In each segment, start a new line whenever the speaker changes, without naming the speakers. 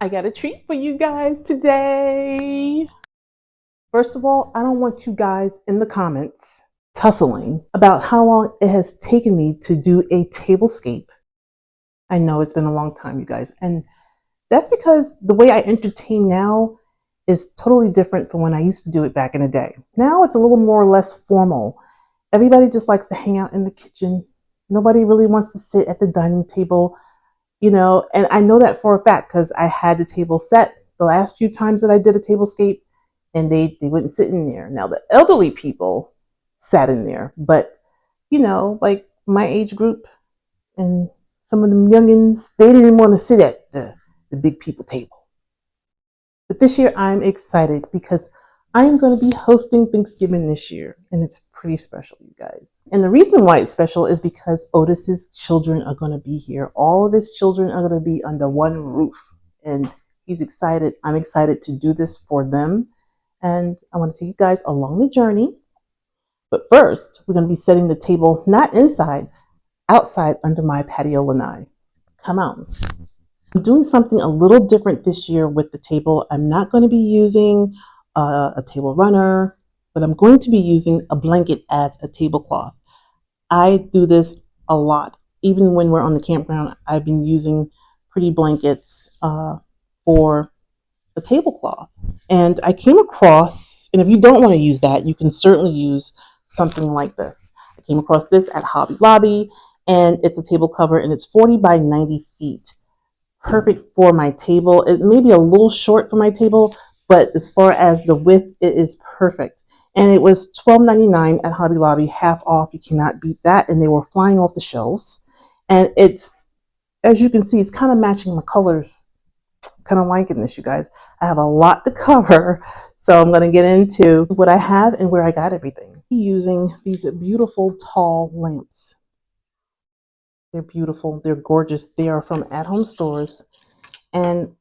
I got a treat for you guys today. First of all, I don't want you guys in the comments tussling about how long it has taken me to do a tablescape. I know it's been a long time, you guys, and that's because the way I entertain now is totally different from when I used to do it back in the day. Now it's a little more or less formal. Everybody just likes to hang out in the kitchen. Nobody really wants to sit at the dining table, and I know that for a fact because I had the table set the last few times that I did a tablescape, and they wouldn't sit in there. Now the elderly people sat in there, but like my age group and some of them youngins, they didn't want to sit at the big people table. But this year I'm excited because I'm going to be hosting Thanksgiving this year, and it's pretty special, you guys. And the reason why it's special is because Otis's children are going to be here. All of his children are going to be under one roof, and he's excited. I'm excited to do this for them, and I want to take you guys along the journey. But first, we're going to be setting the table not inside, outside under my patio lanai. Come on. I'm doing something a little different this year with the table. I'm not going to be using a table runner, but I'm going to be using a blanket as a tablecloth. I do this a lot. Even when we're on the campground, I've been using pretty blankets for a tablecloth. And I came across, and if you don't want to use that, you can certainly use something like this. I came across this at Hobby Lobby, and it's a table cover, and it's 40 by 90 feet. Perfect for my table. It may be a little short for my table, but as far as the width, it is perfect. And it was $12.99 at Hobby Lobby, half off. You cannot beat that. And they were flying off the shelves. And it's, as you can see, it's kind of matching my colors. Kind of liking this, you guys. I have a lot to cover, so I'm going to get into what I have and where I got everything. Using these beautiful tall lamps. They're beautiful. They're gorgeous. They are from At Home Stores, and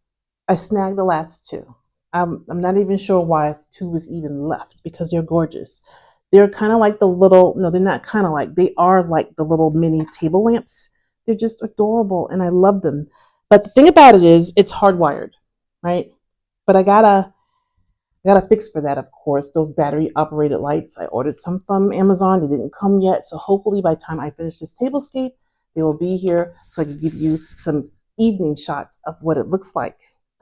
I snagged the last two. I'm not even sure why two was even left because they're gorgeous. They're kind of like the little, no, they're not kind of like, they are like the little mini table lamps. They're just adorable, and I love them. But the thing about it is, it's hardwired, right? But I got a fix for that, of course. Those battery operated lights. I ordered some from Amazon. They didn't come yet, so hopefully by the time I finish this tablescape, they will be here so I can give you some evening shots of what it looks like.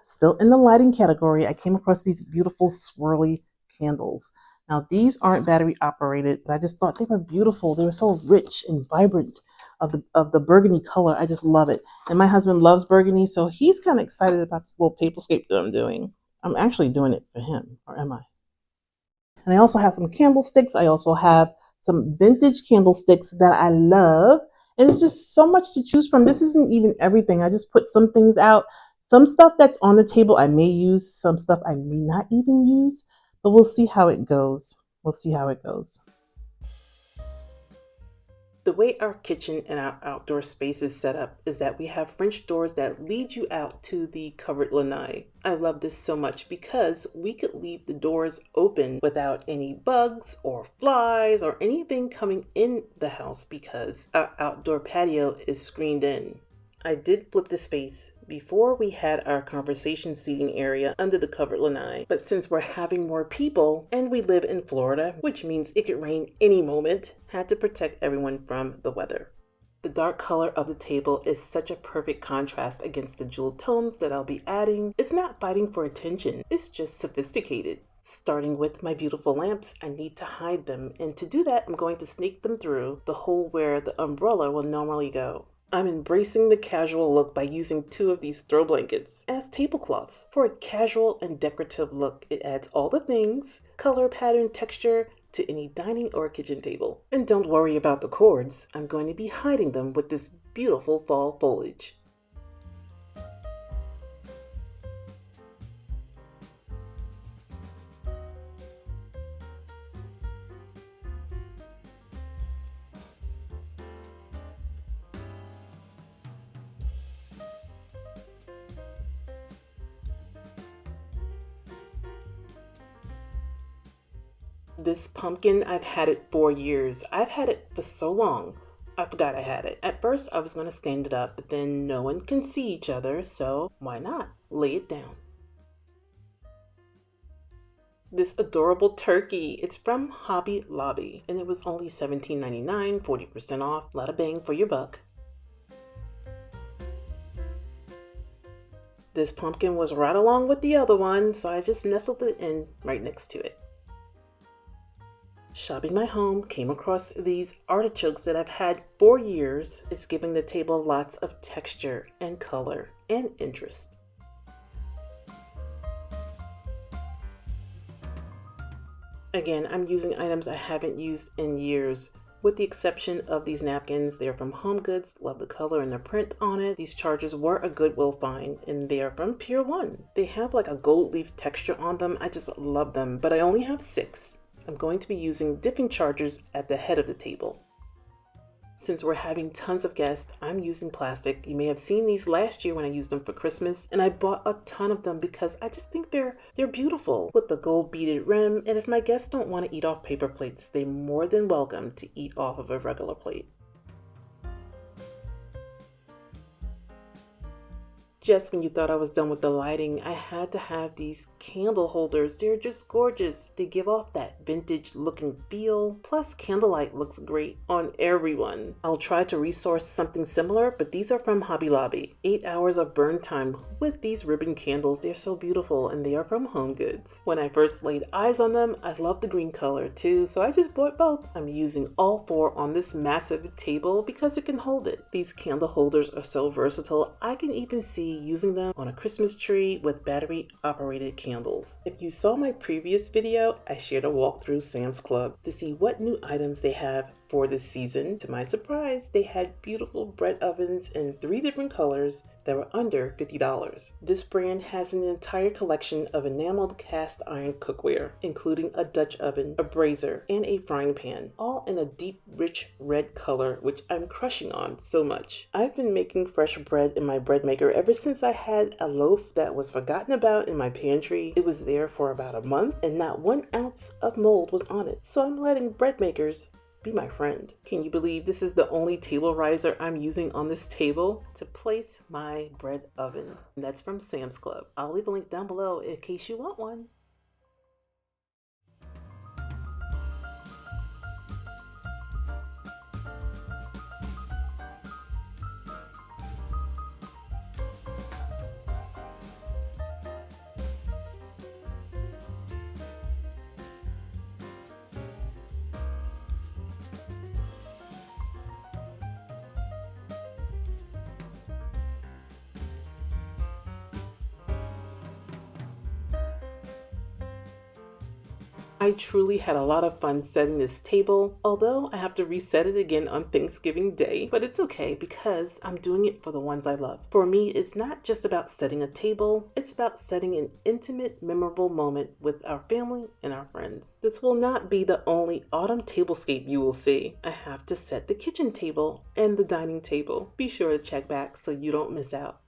Still in the lighting category, I came across these beautiful swirly candles. Now these aren't battery operated, but I just thought they were beautiful. They were so rich and vibrant of the burgundy color. I just love it. And my husband loves burgundy, so he's kind of excited about this little tablescape that I'm doing. I'm actually doing it for him, or am I? And I also have some candlesticks. I also have some vintage candlesticks that I love. And it's just so much to choose from. This isn't even everything. I just put some things out. Some stuff that's on the table I may use. Some stuff I may not even use. But we'll see how it goes. We'll see how it goes. The way our kitchen and our outdoor space is set up is that we have French doors that lead you out to the covered lanai. I love this so much because we could leave the doors open without any bugs or flies or anything coming in the house because our outdoor patio is screened in. I did flip the space before we had our conversation seating area under the covered lanai, but since we're having more people and we live in Florida, which means it could rain any moment, had to protect everyone from the weather. The dark color of the table is such a perfect contrast against the jeweled tones that I'll be adding. It's not fighting for attention, it's just sophisticated. Starting with my beautiful lamps, I need to hide them, and to do that I'm going to snake them through the hole where the umbrella will normally go. I'm embracing the casual look by using two of these throw blankets as tablecloths. For a casual and decorative look, it adds all the things, color, pattern, texture, to any dining or kitchen table. And don't worry about the cords, I'm going to be hiding them with this beautiful fall foliage. This pumpkin, I've had it for years. I've had it for so long. I forgot I had it. At first I was going to stand it up, but then no one can see each other, so why not lay it down? This adorable turkey, it's from Hobby Lobby, and it was only $17.99, 40% off, a lot of bang for your buck. This pumpkin was right along with the other one, so I just nestled it in right next to it. Shopping my home, came across these artichokes that I've had for years. It's giving the table lots of texture and color and interest. Again, I'm using items I haven't used in years. With the exception of these napkins, they're from Home Goods. Love the color and the print on it. These chargers were a Goodwill find, and they are from Pier 1. They have like a gold leaf texture on them. I just love them, but I only have 6. I'm going to be using dipping chargers at the head of the table. Since we're having tons of guests, I'm using plastic. You may have seen these last year when I used them for Christmas, and I bought a ton of them because I just think they're beautiful with the gold beaded rim. And if my guests don't want to eat off paper plates, they're more than welcome to eat off of a regular plate. Just when you thought I was done with the lighting, I had to have these candle holders. They're just gorgeous. They give off that vintage looking feel. Plus, candlelight looks great on everyone. I'll try to resource something similar, but these are from Hobby Lobby. 8 hours of burn time with these ribbon candles. They're so beautiful, and they are from Home Goods. When I first laid eyes on them, I love the green color too, so I just bought both. I'm using all 4 on this massive table because it can hold it. These candle holders are so versatile. I can even see using them on a Christmas tree with battery operated candles. If you saw my previous video, I shared a walk through Sam's Club to see what new items they have for this season. To my surprise, they had beautiful bread ovens in 3 different colors that were under $50. This brand has an entire collection of enameled cast iron cookware, including a Dutch oven, a brazier, and a frying pan, all in a deep, rich red color, which I'm crushing on so much. I've been making fresh bread in my bread maker ever since I had a loaf that was forgotten about in my pantry. It was there for about a month, and not 1 ounce of mold was on it. So I'm letting bread makers be my friend. Can you believe this is the only table riser I'm using on this table to place my bread oven? And that's from Sam's Club. I'll leave a link down below in case you want one. I truly had a lot of fun setting this table, although I have to reset it again on Thanksgiving Day, but it's okay because I'm doing it for the ones I love. For me, it's not just about setting a table, it's about setting an intimate, memorable moment with our family and our friends. This will not be the only autumn tablescape you will see. I have to set the kitchen table and the dining table. Be sure to check back so you don't miss out.